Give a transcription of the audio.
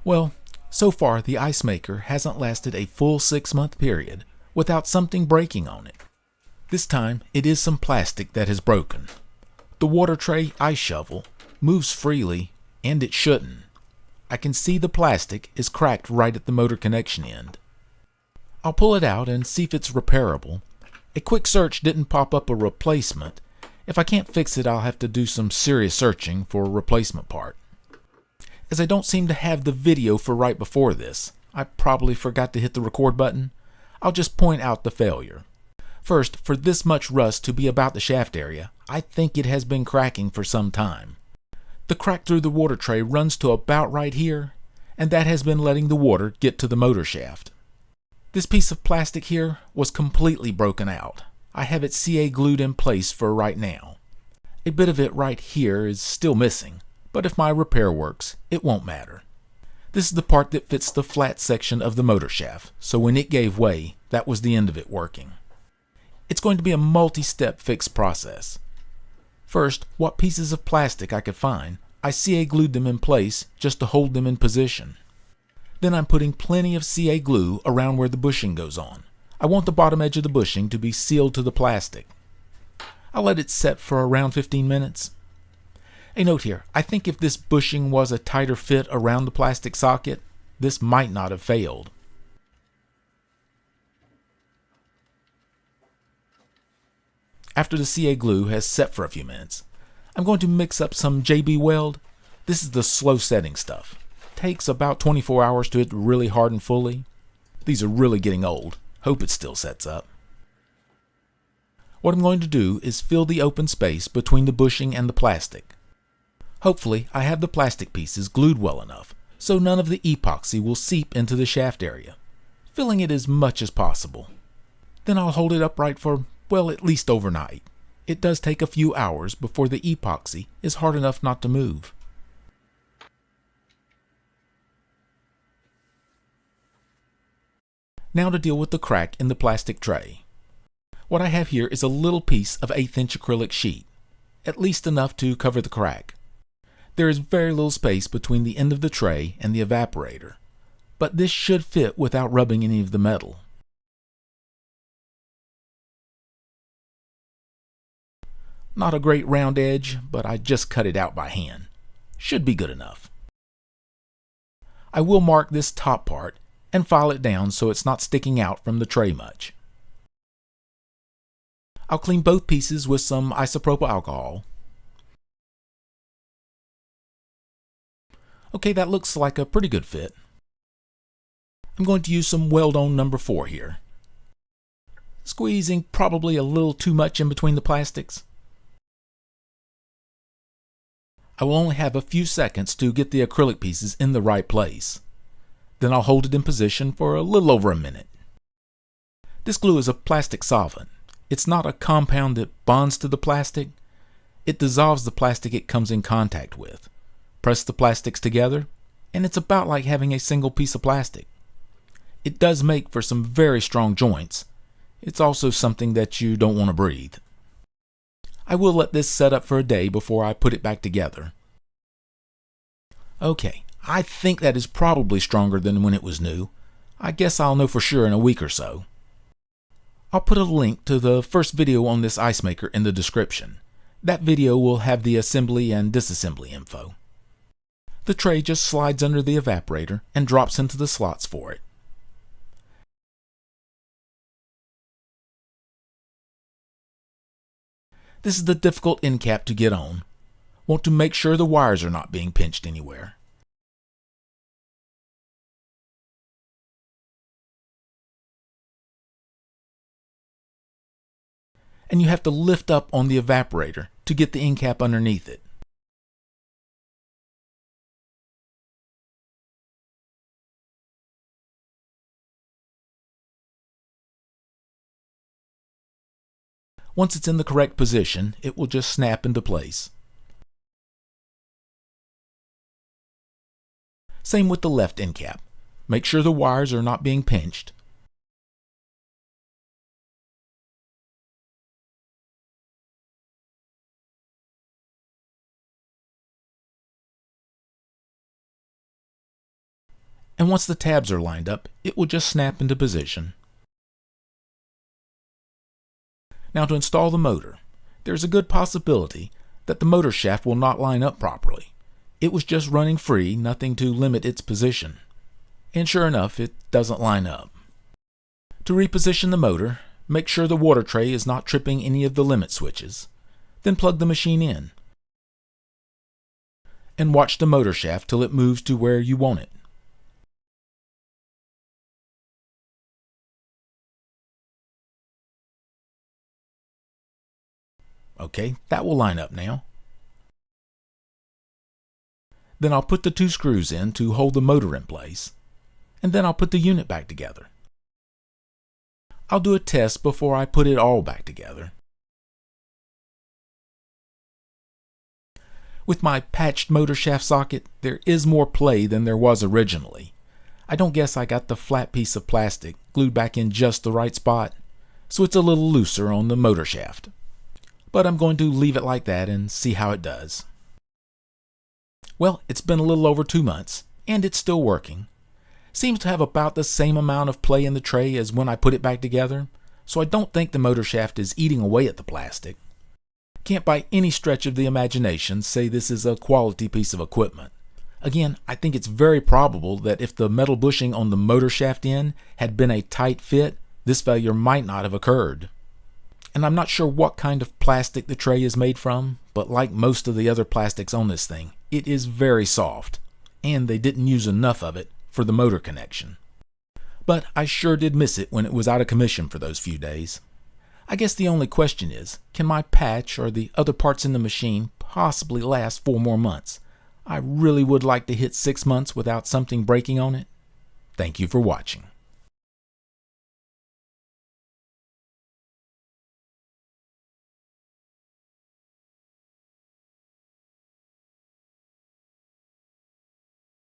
Well, so far the ice maker hasn't lasted a full 6-month period without something breaking on it. This time it is some plastic that has broken. The water tray ice shovel moves freely, and it shouldn't. I can see the plastic is cracked right at the motor connection end. I'll pull it out and see if it's repairable. A quick search didn't pop up a replacement. If I can't fix it, I'll have to do some serious searching for a replacement part. As I don't seem to have the video for right before this, I probably forgot to hit the record button. I'll just point out the failure. First, for this much rust to be about the shaft area, I think it has been cracking for some time. The crack through the water tray runs to about right here, and that has been letting the water get to the motor shaft. This piece of plastic here was completely broken out. I have it CA glued in place for right now. A bit of it right here is still missing, but if my repair works, it won't matter. This is the part that fits the flat section of the motor shaft, so when it gave way, that was the end of it working. It's going to be a multi-step fix process. First, what pieces of plastic I could find, I CA glued them in place just to hold them in position. Then I'm putting plenty of CA glue around where the bushing goes on. I want the bottom edge of the bushing to be sealed to the plastic. I'll let it set for around 15 minutes. A note here, I think if this bushing was a tighter fit around the plastic socket, this might not have failed. After the CA glue has set for a few minutes, I'm going to mix up some JB Weld. This is the slow setting stuff. Takes about 24 hours to it to really harden fully. These are really getting old. Hope it still sets up. What I'm going to do is fill the open space between the bushing and the plastic. Hopefully I have the plastic pieces glued well enough so none of the epoxy will seep into the shaft area, filling it as much as possible. Then I'll hold it upright for, well, at least overnight. It does take a few hours before the epoxy is hard enough not to move. Now to deal with the crack in the plastic tray. What I have here is a little piece of 1/8 inch acrylic sheet, at least enough to cover the crack. There is very little space between the end of the tray and the evaporator, but this should fit without rubbing any of the metal. Not a great round edge, but I just cut it out by hand. Should be good enough. I will mark this top part and file it down so it's not sticking out from the tray much. I'll clean both pieces with some isopropyl alcohol. Okay, that looks like a pretty good fit. I'm going to use some Weld-On number 4 here. Squeezing probably a little too much in between the plastics. I will only have a few seconds to get the acrylic pieces in the right place. Then I'll hold it in position for a little over a minute. This glue is a plastic solvent. It's not a compound that bonds to the plastic. It dissolves the plastic it comes in contact with. Press the plastics together, and it's about like having a single piece of plastic. It does make for some very strong joints. It's also something that you don't want to breathe. I will let this set up for a day before I put it back together. Okay, I think that is probably stronger than when it was new. I guess I'll know for sure in a week or so. I'll put a link to the first video on this ice maker in the description. That video will have the assembly and disassembly info. The tray just slides under the evaporator and drops into the slots for it. This is the difficult end cap to get on. Want to make sure the wires are not being pinched anywhere. And you have to lift up on the evaporator to get the end cap underneath it. Once it's in the correct position, it will just snap into place. Same with the left end cap. Make sure the wires are not being pinched. and once the tabs are lined up, it will just snap into position. Now to install the motor, there's a good possibility that the motor shaft will not line up properly. It was just running free, nothing to limit its position. And sure enough, it doesn't line up. To reposition the motor, make sure the water tray is not tripping any of the limit switches. Then plug the machine in. And watch the motor shaft till it moves to where you want it. Okay, that will line up now. Then I'll put the 2 screws in to hold the motor in place, and then I'll put the unit back together. I'll do a test before I put it all back together. With my patched motor shaft socket, there is more play than there was originally. I don't guess I got the flat piece of plastic glued back in just the right spot, so it's a little looser on the motor shaft. But I'm going to leave it like that and see how it does. Well, it's been a little over 2 months, and it's still working. Seems to have about the same amount of play in the tray as when I put it back together, so I don't think the motor shaft is eating away at the plastic. Can't by any stretch of the imagination say this is a quality piece of equipment. Again, I think it's very probable that if the metal bushing on the motor shaft end had been a tight fit, this failure might not have occurred. And I'm not sure what kind of plastic the tray is made from, but like most of the other plastics on this thing, it is very soft, and they didn't use enough of it for the motor connection. But I sure did miss it when it was out of commission for those few days. I guess the only question is, can my patch or the other parts in the machine possibly last 4 more months? I really would like to hit 6 months without something breaking on it. Thank you for watching.